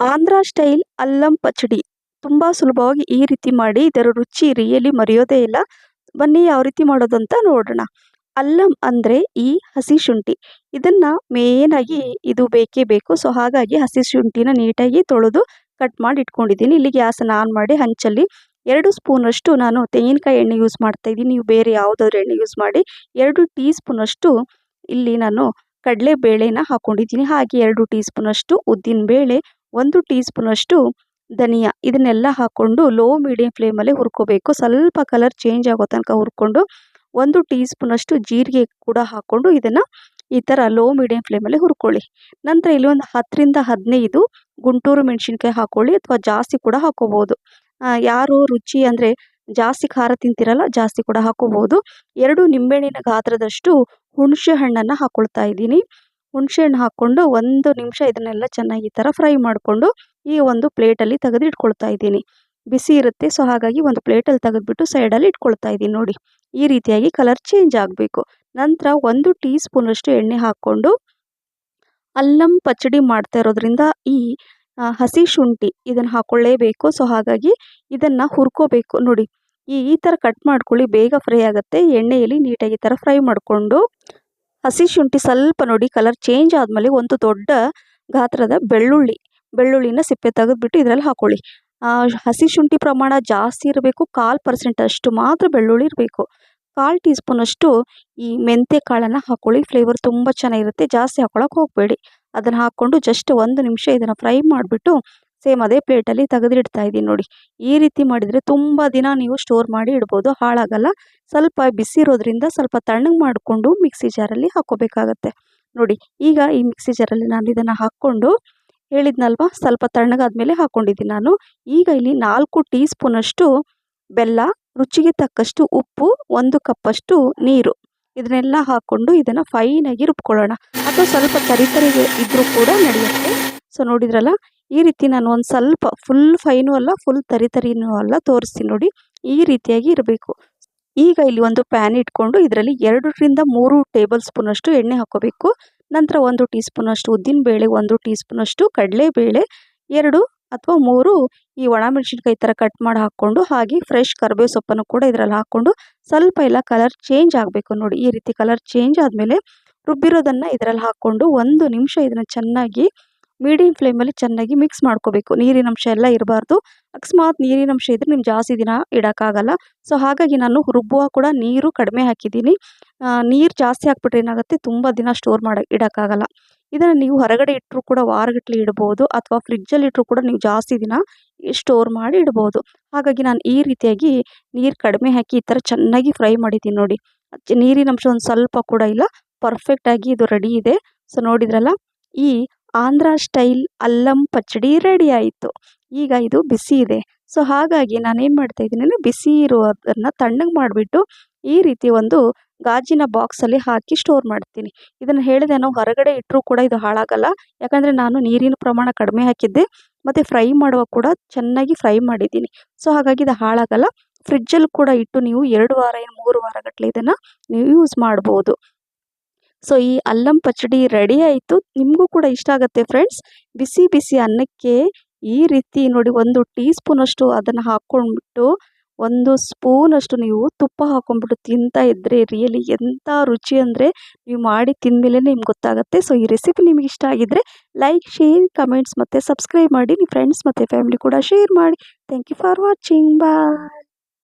Andhra style Allam ಪಚಡಿ ತುಂಬ ಸುಲಭವಾಗಿ ಈ ರೀತಿ ಮಾಡಿ ಇದರ ರುಚಿ ರಿಯಲಿ ಮರೆಯೋದೇ ಇಲ್ಲ. ಬನ್ನಿ ಯಾವ ರೀತಿ ಮಾಡೋದು ಅಂತ ನೋಡೋಣ. ಅಲ್ಲಂ ಅಂದರೆ ಈ ಹಸಿ ಶುಂಠಿ. ಇದನ್ನು ಮೇಯ್ನಾಗಿ ಇದು ಬೇಕೇ ಬೇಕು. ಸೊ ಹಾಗಾಗಿ ಹಸಿ ಶುಂಠಿನ ನೀಟಾಗಿ ತೊಳೆದು ಕಟ್ ಮಾಡಿ ಇಟ್ಕೊಂಡಿದ್ದೀನಿ. ಇಲ್ಲಿ ಗ್ಯಾಸನ್ನು ಆನ್ ಮಾಡಿ ಹಂಚಲ್ಲಿ 2 ಸ್ಪೂನಷ್ಟು ನಾನು ತೆಂಗಿನಕಾಯಿ ಎಣ್ಣೆ ಯೂಸ್ ಮಾಡ್ತಾ ಇದ್ದೀನಿ. ನೀವು ಬೇರೆ ಯಾವುದಾದ್ರೂ ಎಣ್ಣೆ ಯೂಸ್ ಮಾಡಿ. 2 ಟೀ ಸ್ಪೂನಷ್ಟು ಇಲ್ಲಿ ನಾನು ಕಡಲೆ ಬೇಳೆನ ಹಾಕ್ಕೊಂಡಿದ್ದೀನಿ. ಹಾಗೆ 2 ಟೀ ಸ್ಪೂನಷ್ಟು ಉದ್ದಿನ ಬೇಳೆ, 1 ಟೀ ಸ್ಪೂನಷ್ಟು ಧನಿಯಾ, ಇದನ್ನೆಲ್ಲ ಹಾಕ್ಕೊಂಡು ಲೋ ಮೀಡಿಯಂ ಫ್ಲೇಮಲ್ಲೇ ಹುರ್ಕೋಬೇಕು. ಸ್ವಲ್ಪ ಕಲರ್ ಚೇಂಜ್ ಆಗೋ ತನಕ ಹುರ್ಕೊಂಡು 1 ಟೀ ಸ್ಪೂನಷ್ಟು ಜೀರಿಗೆ ಕೂಡ ಹಾಕ್ಕೊಂಡು ಇದನ್ನು ಈ ಥರ ಲೋ ಮೀಡಿಯಂ ಫ್ಲೇಮಲ್ಲೇ ಹುರ್ಕೊಳ್ಳಿ. ನಂತರ ಇಲ್ಲಿ ಒಂದು 10 ರಿಂದ 15 ಗುಂಟೂರು ಮೆಣಸಿನ್ಕಾಯಿ ಹಾಕ್ಕೊಳ್ಳಿ, ಅಥವಾ ಜಾಸ್ತಿ ಕೂಡ ಹಾಕ್ಕೋಬೋದು. ಯಾರು ರುಚಿ ಅಂದರೆ ಜಾಸ್ತಿ ಖಾರ ತಿಂತಿರಲ್ಲ, ಜಾಸ್ತಿ ಕೂಡ ಹಾಕ್ಕೋಬೋದು. 2 ನಿಂಬೆಹಣ್ಣಿನ ಗಾತ್ರದಷ್ಟು ಹುಣಸೆ ಹಣ್ಣನ್ನು ಹಾಕ್ಕೊಳ್ತಾ ಇದ್ದೀನಿ. ಹುಣಸೆ ಹಣ್ಣು ಹಾಕ್ಕೊಂಡು 1 ನಿಮಿಷ ಇದನ್ನೆಲ್ಲ ಚೆನ್ನಾಗಿ ಈ ಥರ ಫ್ರೈ ಮಾಡಿಕೊಂಡು ಈ ಒಂದು ಪ್ಲೇಟಲ್ಲಿ ತೆಗೆದು ಇಟ್ಕೊಳ್ತಾ ಇದ್ದೀನಿ. ಬಿಸಿ ಇರುತ್ತೆ, ಸೊ ಹಾಗಾಗಿ ಒಂದು ಪ್ಲೇಟಲ್ಲಿ ತೆಗೆದುಬಿಟ್ಟು ಸೈಡಲ್ಲಿ ಇಟ್ಕೊಳ್ತಾ ಇದ್ದೀನಿ. ನೋಡಿ ಈ ರೀತಿಯಾಗಿ ಕಲರ್ ಚೇಂಜ್ ಆಗಬೇಕು. ನಂತರ 1 ಟೀ ಸ್ಪೂನಷ್ಟು ಎಣ್ಣೆ ಹಾಕ್ಕೊಂಡು ಅಲ್ಲಂ ಪಚಡಿ ಮಾಡ್ತಾ ಇರೋದ್ರಿಂದ ಈ ಹಸಿ ಶುಂಠಿ ಇದನ್ನು ಹಾಕ್ಕೊಳ್ಳೇಬೇಕು. ಸೊ ಹಾಗಾಗಿ ಇದನ್ನು ಹುರ್ಕೋಬೇಕು. ನೋಡಿ ಈ ಥರ ಕಟ್ ಮಾಡ್ಕೊಳ್ಳಿ, ಬೇಗ ಫ್ರೈ ಆಗುತ್ತೆ. ಎಣ್ಣೆಯಲ್ಲಿ ನೀಟಾಗಿ ಈ ಥರ ಫ್ರೈ ಮಾಡಿಕೊಂಡು ಹಸಿ ಶುಂಠಿ ಸ್ವಲ್ಪ ನೋಡಿ ಕಲರ್ ಚೇಂಜ್ ಆದಮೇಲೆ ಒಂದು ದೊಡ್ಡ ಗಾತ್ರದ ಬೆಳ್ಳುಳ್ಳಿನ ಸಿಪ್ಪೆ ತೆಗೆದುಬಿಟ್ಟು ಇದರಲ್ಲಿ ಹಾಕ್ಕೊಳ್ಳಿ. ಹಸಿ ಶುಂಠಿ ಪ್ರಮಾಣ ಜಾಸ್ತಿ ಇರಬೇಕು. 1/4% ಅಷ್ಟು ಮಾತ್ರ ಬೆಳ್ಳುಳ್ಳಿ ಇರಬೇಕು. 1/4 ಟೀ ಸ್ಪೂನಷ್ಟು ಈ ಮೆಂತ್ಯ ಕಾಳನ್ನು ಹಾಕ್ಕೊಳ್ಳಿ. ಫ್ಲೇವರ್ ತುಂಬ ಚೆನ್ನಾಗಿರುತ್ತೆ. ಜಾಸ್ತಿ ಹಾಕ್ಕೊಳ್ಳೋಕೆ ಹೋಗಬೇಡಿ. ಅದನ್ನು ಹಾಕ್ಕೊಂಡು ಜಸ್ಟ್ 1 ನಿಮಿಷ ಇದನ್ನು ಫ್ರೈ ಮಾಡಿಬಿಟ್ಟು ಸೇಮ್ ಅದೇ ಪ್ಲೇಟಲ್ಲಿ ತೆಗೆದಿಡ್ತಾ ಇದ್ದೀನಿ. ನೋಡಿ ಈ ರೀತಿ ಮಾಡಿದರೆ ತುಂಬ ದಿನ ನೀವು ಸ್ಟೋರ್ ಮಾಡಿ ಇಡ್ಬೋದು, ಹಾಳಾಗಲ್ಲ. ಸ್ವಲ್ಪ ಬಿಸಿ ಇರೋದ್ರಿಂದ ಸ್ವಲ್ಪ ತಣ್ಣಗೆ ಮಾಡಿಕೊಂಡು ಮಿಕ್ಸಿ ಜಾರಲ್ಲಿ ಹಾಕ್ಕೋಬೇಕಾಗತ್ತೆ. ನೋಡಿ ಈಗ ಈ ಮಿಕ್ಸಿ ಜಾರಲ್ಲಿ ನಾನು ಇದನ್ನು ಹಾಕ್ಕೊಂಡು ಹೇಳಿದ್ನಲ್ವ, ಸ್ವಲ್ಪ ತಣ್ಣಗಾದ್ಮೇಲೆ ಹಾಕ್ಕೊಂಡಿದ್ದೀನಿ ನಾನು. ಈಗ ಇಲ್ಲಿ 4 ಟೀ ಸ್ಪೂನಷ್ಟು ಬೆಲ್ಲ, ರುಚಿಗೆ ತಕ್ಕಷ್ಟು ಉಪ್ಪು, 1 ಕಪ್ಪಷ್ಟು ನೀರು, ಇದನ್ನೆಲ್ಲ ಹಾಕ್ಕೊಂಡು ಇದನ್ನು ಫೈನಾಗಿ ರುಬ್ಕೊಳ್ಳೋಣ. ಅಥವಾ ಸ್ವಲ್ಪ ತರಿ ಇದ್ದರೂ ಕೂಡ ನಡೆಯುತ್ತೆ. ಸೊ ನೋಡಿದ್ರಲ್ಲ, ಈ ರೀತಿ ನಾನು ಒಂದು ಸ್ವಲ್ಪ ಫುಲ್ ಫೈನೂ ಅಲ್ಲ, ಫುಲ್ ತರಿನೂ ಅಲ್ಲ, ತೋರಿಸ್ತೀನಿ ನೋಡಿ. ಈ ರೀತಿಯಾಗಿ ಇರಬೇಕು. ಈಗ ಇಲ್ಲಿ ಒಂದು ಪ್ಯಾನ್ ಇಟ್ಕೊಂಡು ಇದರಲ್ಲಿ 2 ರಿಂದ 3 ಟೇಬಲ್ ಸ್ಪೂನಷ್ಟು ಎಣ್ಣೆ ಹಾಕ್ಕೋಬೇಕು. ನಂತರ 1 ಟೀ ಸ್ಪೂನಷ್ಟು ಉದ್ದಿನ ಬೇಳೆ, 1 ಟೀ ಸ್ಪೂನಷ್ಟು ಕಡಲೆಬೇಳೆ, 2 ಅಥವಾ 3 ಈ ಒಣಮೆಣಸಿನ್ಕಾಯಿ ಥರ ಕಟ್ ಮಾಡಿ ಹಾಕ್ಕೊಂಡು, ಹಾಗೆ ಫ್ರೆಶ್ ಕರಿಬೇವು ಸೊಪ್ಪನ್ನು ಕೂಡ ಇದರಲ್ಲಿ ಹಾಕ್ಕೊಂಡು ಸ್ವಲ್ಪ ಎಲ್ಲ ಕಲರ್ ಚೇಂಜ್ ಆಗಬೇಕು. ನೋಡಿ ಈ ರೀತಿ ಕಲರ್ ಚೇಂಜ್ ಆದಮೇಲೆ ರುಬ್ಬಿರೋದನ್ನು ಇದರಲ್ಲಿ ಹಾಕ್ಕೊಂಡು 1 ನಿಮಿಷ ಇದನ್ನು ಚೆನ್ನಾಗಿ ಮೀಡಿಯಂ ಫ್ಲೇಮಲ್ಲಿ ಚೆನ್ನಾಗಿ ಮಿಕ್ಸ್ ಮಾಡ್ಕೋಬೇಕು. ನೀರಿನಂಶ ಎಲ್ಲ ಇರಬಾರ್ದು. ಅಕಸ್ಮಾತ್ ನೀರಿನಂಶ ಇದ್ದರೆ ನಿಮ್ಗೆ ಜಾಸ್ತಿ ದಿನ ಇಡೋಕ್ಕಾಗಲ್ಲ. ಸೊ ಹಾಗಾಗಿ ನಾನು ರುಬ್ಬುವಾಗ ಕೂಡ ನೀರು ಕಡಿಮೆ ಹಾಕಿದ್ದೀನಿ. ನೀರು ಜಾಸ್ತಿ ಹಾಕ್ಬಿಟ್ರೆ ಏನಾಗುತ್ತೆ, ತುಂಬ ದಿನ ಸ್ಟೋರ್ ಇಡೋಕ್ಕಾಗಲ್ಲ. ಇದನ್ನು ನೀವು ಹೊರಗಡೆ ಇಟ್ಟರೂ ಕೂಡ ವಾರಗಟ್ಟಲೆ ಇಡ್ಬೋದು, ಅಥವಾ ಫ್ರಿಜ್ಜಲ್ಲಿ ಇಟ್ಟರೂ ಕೂಡ ನೀವು ಜಾಸ್ತಿ ದಿನ ಸ್ಟೋರ್ ಮಾಡಿ ಇಡ್ಬೋದು. ಹಾಗಾಗಿ ನಾನು ಈ ರೀತಿಯಾಗಿ ನೀರು ಕಡಿಮೆ ಹಾಕಿ ಈ ಥರ ಚೆನ್ನಾಗಿ ಫ್ರೈ ಮಾಡಿದ್ದೀನಿ. ನೋಡಿ ನೀರಿನಂಶ ಒಂದು ಸ್ವಲ್ಪ ಕೂಡ ಇಲ್ಲ, ಪರ್ಫೆಕ್ಟಾಗಿ ಇದು ರೆಡಿ ಇದೆ. ಸೊ ನೋಡಿದ್ರಲ್ಲ, ಈ ಆಂಧ್ರ ಸ್ಟೈಲ್ ಅಲ್ಲಂ ಪಚಡಿ ರೆಡಿ ಆಯಿತು. ಈಗ ಇದು ಬಿಸಿ ಇದೆ. ಸೊ ಹಾಗಾಗಿ ನಾನೇನು ಮಾಡ್ತಾ ಇದ್ದೀನಿ ಅಂದರೆ, ಬಿಸಿ ಇರೋದನ್ನು ತಣ್ಣಗೆ ಮಾಡಿಬಿಟ್ಟು ಈ ರೀತಿ ಒಂದು ಗಾಜಿನ ಬಾಕ್ಸಲ್ಲಿ ಹಾಕಿ ಸ್ಟೋರ್ ಮಾಡ್ತೀನಿ. ಇದನ್ನು ಹೇಳಿದೆ, ನಾವು ಹೊರಗಡೆ ಇಟ್ಟರೂ ಕೂಡ ಇದು ಹಾಳಾಗಲ್ಲ. ಯಾಕಂದರೆ ನಾನು ನೀರಿನ ಪ್ರಮಾಣ ಕಡಿಮೆ ಹಾಕಿದ್ದೆ, ಮತ್ತು ಫ್ರೈ ಮಾಡುವಾಗ ಕೂಡ ಚೆನ್ನಾಗಿ ಫ್ರೈ ಮಾಡಿದ್ದೀನಿ. ಸೊ ಹಾಗಾಗಿ ಇದು ಹಾಳಾಗಲ್ಲ. ಫ್ರಿಜ್ಜಲ್ಲಿ ಕೂಡ ಇಟ್ಟು ನೀವು 2 ವಾರ 3 ವಾರಗಟ್ಟಲೆ ಇದನ್ನು ನೀವು ಯೂಸ್ ಮಾಡ್ಬೋದು. ಸೊ ಈ ಅಲ್ಲಂ ಪಚಡಿ ರೆಡಿ ಆಯಿತು. ನಿಮಗೂ ಕೂಡ ಇಷ್ಟ ಆಗುತ್ತೆ ಫ್ರೆಂಡ್ಸ್. ಬಿಸಿ ಬಿಸಿ ಅನ್ನಕ್ಕೆ ಈ ರೀತಿ ನೋಡಿ 1 ಟೀ ಸ್ಪೂನಷ್ಟು ಅದನ್ನು ಹಾಕ್ಕೊಂಡ್ಬಿಟ್ಟು 1 ಸ್ಪೂನಷ್ಟು ನೀವು ತುಪ್ಪ ಹಾಕ್ಕೊಂಡ್ಬಿಟ್ಟು ತಿಂತಾ ಇದ್ದರೆ ರಿಯಲಿ ಎಂಥ ರುಚಿ ಅಂದರೆ, ನೀವು ಮಾಡಿ ತಿಂದಮೇಲೆ ನಿಮ್ಗೆ ಗೊತ್ತಾಗುತ್ತೆ. ಸೊ ಈ ರೆಸಿಪಿ ನಿಮಗೆ ಇಷ್ಟ ಆಗಿದ್ದರೆ ಲೈಕ್, ಶೇರ್, ಕಮೆಂಟ್ಸ್ ಮತ್ತು ಸಬ್ಸ್ಕ್ರೈಬ್ ಮಾಡಿ. ನಿಮ್ಮ ಫ್ರೆಂಡ್ಸ್ ಮತ್ತು ಫ್ಯಾಮಿಲಿ ಕೂಡ ಶೇರ್ ಮಾಡಿ. Thank you for watching. Bye.